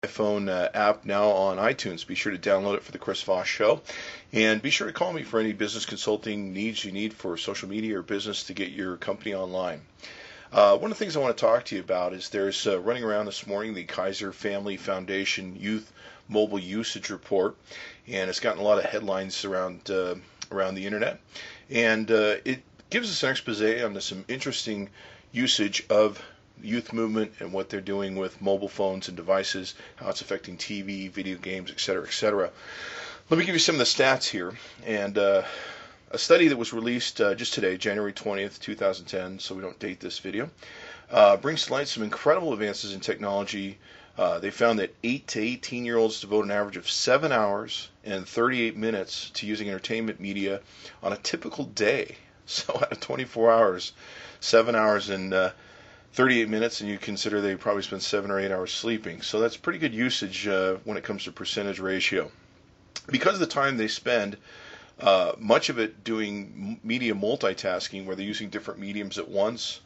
iPhone app now on iTunes. Be sure to download it for the Chris Voss Show. And be sure to call me for any business consulting needs you need for social media or business to get your company online. One of the things I want to talk to you about is there's running around this morning the Kaiser Family Foundation Youth Mobile Usage Report, and it's gotten a lot of headlines around the internet. And it gives us an expose on some interesting usage of youth movement and what they're doing with mobile phones and devices, how it's affecting TV, video games, etc., etc. Let me give you some of the stats here. And a study that was released just today, January 20th, 2010, so we don't date this video, brings to light some incredible advances in technology. They found that 8 to 18-year-olds devote an average of 7 hours and 38 minutes to using entertainment media on a typical day. So out of 24 hours, 7 hours and 38 minutes, and you consider they probably spend 7 or 8 hours sleeping. So that's pretty good usage when it comes to percentage ratio. Because of the time they spend, much of it doing media multitasking, where they're using different mediums at once,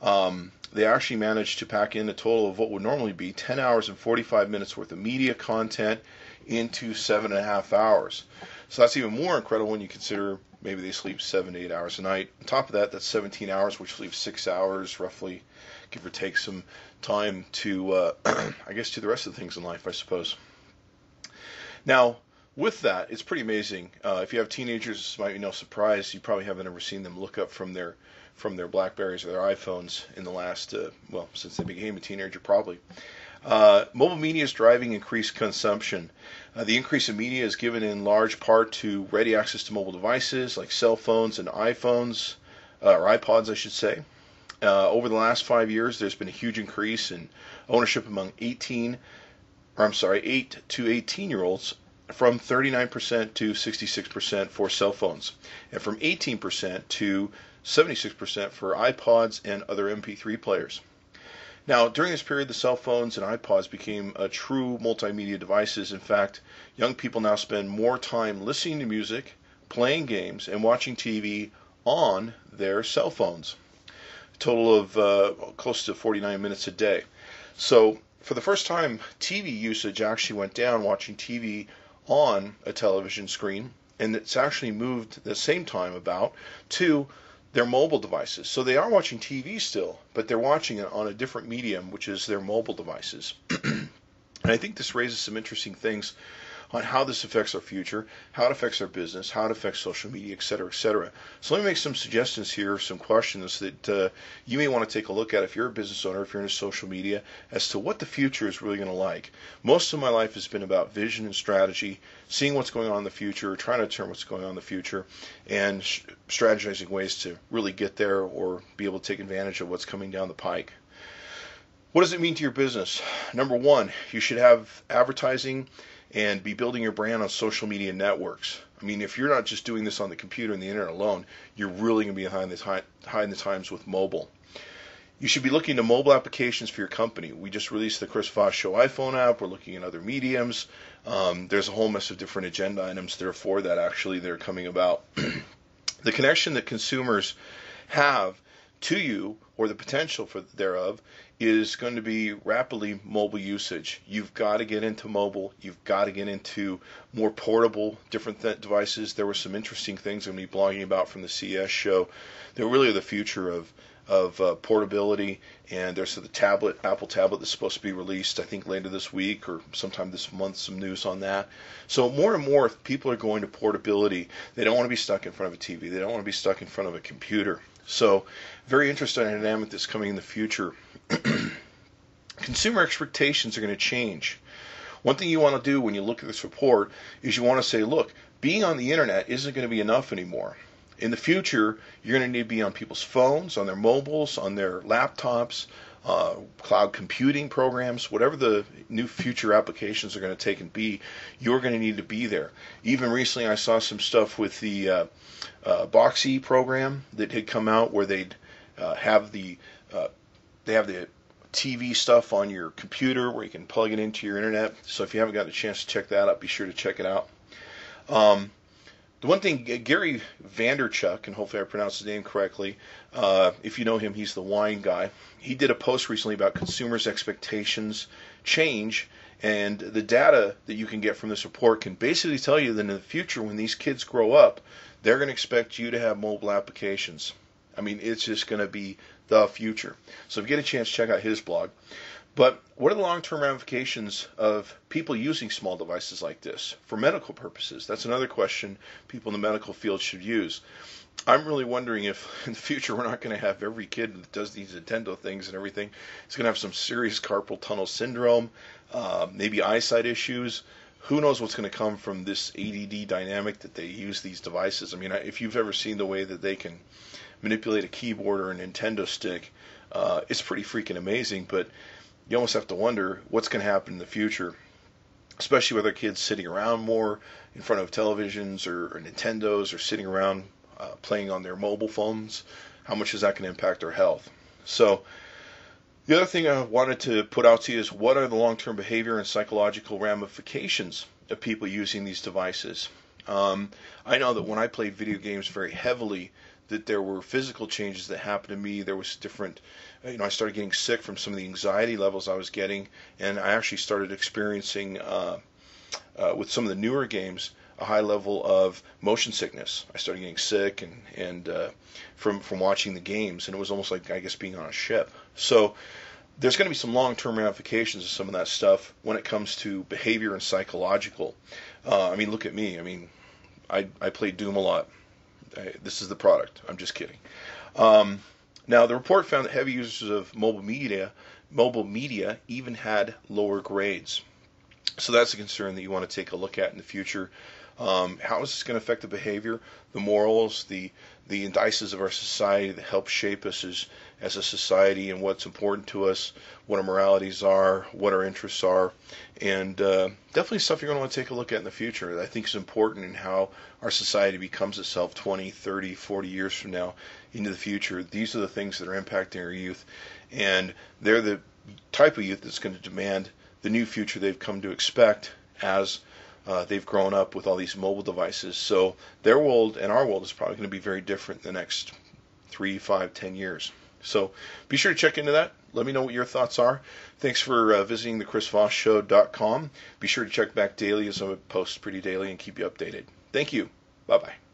they actually managed to pack in a total of what would normally be 10 hours and 45 minutes worth of media content into 7.5 hours. So that's even more incredible when you consider maybe they sleep 7 to 8 hours a night. On top of that, that's 17 hours, which leaves 6 hours, roughly, give or take some time to, I guess, to the rest of the things in life, I suppose. Now, with that, it's pretty amazing. If you have teenagers, this might be no surprise. You probably haven't ever seen them look up from their Blackberries or their iPhones in the last, since they became a teenager, probably. Mobile media is driving increased consumption. The increase in media is given in large part to ready access to mobile devices like cell phones and iPhones, or iPods, I should say. Over the last 5 years, there's been a huge increase in ownership among 8 to 18-year-olds, from 39% to 66% for cell phones, and from 18% to 76% for iPods and other MP3 players. Now, during this period, the cell phones and iPods became true multimedia devices. In fact, young people now spend more time listening to music, playing games, and watching TV on their cell phones. A total of close to 49 minutes a day. So, for the first time, TV usage actually went down watching TV on a television screen, and it's actually moved the same time about to their mobile devices. So they are watching TV still, but they're watching it on a different medium, which is their mobile devices. And I think this raises some interesting things on how this affects our future, how it affects our business, how it affects social media, etc., etc. So let me make some suggestions here, some questions that you may want to take a look at if you're a business owner, if you're into social media, as to what the future is really going to like. Most of my life has been about vision and strategy, seeing what's going on in the future, trying to determine what's going on in the future, and strategizing ways to really get there or be able to take advantage of what's coming down the pike. What does it mean to your business? Number one, you should have advertising and be building your brand on social media networks. I mean, if you're not just doing this on the computer and the internet alone, you're really going to be behind the times with mobile. You should be looking to mobile applications for your company. We just released the Chris Voss Show iPhone app. We're looking at other mediums. There's a whole mess of different agenda items there for that, actually, that are coming about. The connection that consumers have to you, or the potential for thereof, is going to be rapidly mobile usage. You've got to get into mobile. You've got to get into more portable, different devices. There were some interesting things I'm going to be blogging about from the CES show. They really are the future of portability. And there's the tablet, Apple tablet, that's supposed to be released, I think, later this week or sometime this month, some news on that. So more and more people are going to portability. They don't want to be stuck in front of a TV. They don't want to be stuck in front of a computer. So very interesting dynamic that's coming in the future. Consumer expectations are going to change. One thing you want to do when you look at this report is you want to say, look, being on the internet isn't going to be enough anymore. In the future, you're going to need to be on people's phones, on their mobiles, on their laptops, cloud computing programs, whatever the new future applications are going to take and be, you're going to need to be there. Even recently, I saw some stuff with the Boxy program that had come out where they'd have the TV stuff on your computer where you can plug it into your internet. So if you haven't got a chance to check that out, be sure to check it out. The one thing, Gary Vaynerchuk, and hopefully I pronounced his name correctly, if you know him, he's the wine guy. He did a post recently about consumers' expectations change And the data that you can get from this report can basically tell you that in the future, when these kids grow up, they're going to expect you to have mobile applications. I mean, it's just going to be the future. So if you get a chance, check out his blog. But what are the long-term ramifications of people using small devices like this for medical purposes? That's another question people in the medical field should use. I'm really wondering if in the future we're not going to have every kid that does these Nintendo things and everything is going to have some serious carpal tunnel syndrome, maybe eyesight issues. Who knows what's going to come from this ADD dynamic that they use these devices. I mean, if you've ever seen the way that they can manipulate a keyboard or a Nintendo stick, it's pretty freaking amazing, but you almost have to wonder what's going to happen in the future, especially with our kids sitting around more in front of televisions or Nintendos or sitting around playing on their mobile phones. How much is that going to impact our health? So the other thing I wanted to put out to you is what are the long-term behavior and psychological ramifications of people using these devices. I know that when I played video games very heavily, that there were physical changes that happened to me. There was different, I started getting sick from some of the anxiety levels I was getting, and I actually started experiencing, with some of the newer games, a high level of motion sickness. I started getting sick and from watching the games, and it was almost like, I guess, being on a ship. So there's going to be some long-term ramifications of some of that stuff when it comes to behavior and psychological. I mean, look at me. I mean, I play Doom a lot. This is the product. I'm just kidding. Now, the report found that heavy users of mobile media even had lower grades. So that's a concern that you want to take a look at in the future. How is this going to affect the behavior, the morals, the indices of our society that help shape us as a society and what's important to us, what our moralities are, what our interests are, and definitely stuff you're going to want to take a look at in the future that I think is important in how our society becomes itself 20, 30, 40 years from now into the future. These are the things that are impacting our youth, and they're the type of youth that's going to demand the new future they've come to expect as they've grown up with all these mobile devices. So their world and our world is probably going to be very different in the next 3, 5, 10 years. So be sure to check into that. Let me know what your thoughts are. Thanks for visiting the chrisvossshow.com. Be sure to check back daily as I post pretty daily and keep you updated. Thank you. Bye-bye.